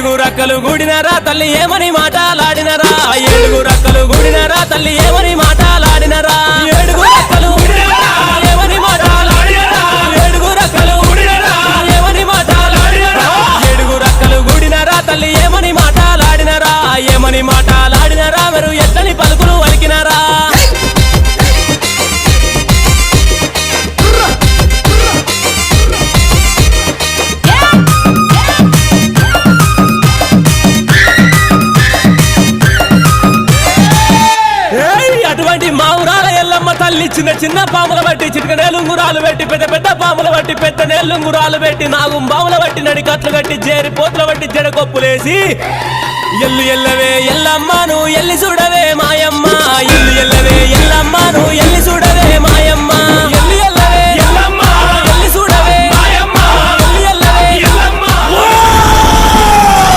రక్కలు గూడినరా తల్లి ఏమని మాటలాడినరా ఏడుగు రక్కలు గూడినరా తల్లి ఏమని మాటలాడినరా ఏడుగు రక్కలు ఏమని మాటలాడినరా ఏడుగు రక్కలు ఏమని మాటలాడినరా ఏడుగు రక్కలు గూడినరా తల్లి ఏమని మాటలాడినరా ఏమని మాటలాడినరా మీరు ఎట్లని పలుకులు వలికినారా తల్లి చిన్న చిన్న పాముల బట్టి చిటికనేలుంగురాలు పెట్టి పెద్ద పెద్ద పాముల బట్టి పెద్ద నేలుంగురాలు పెట్టి నాగుంబాముల బట్టి నడికట్లు కట్టి జేరి పోట్ల బట్టి జడకొప్పులేసి ఎల్లు ఎల్లవే ఎల్లమ్మను ఎల్లి చూడవే మాయమ్మ ఎల్లు ఎల్లవే ఎల్లమ్మను ఎల్లి చూడవే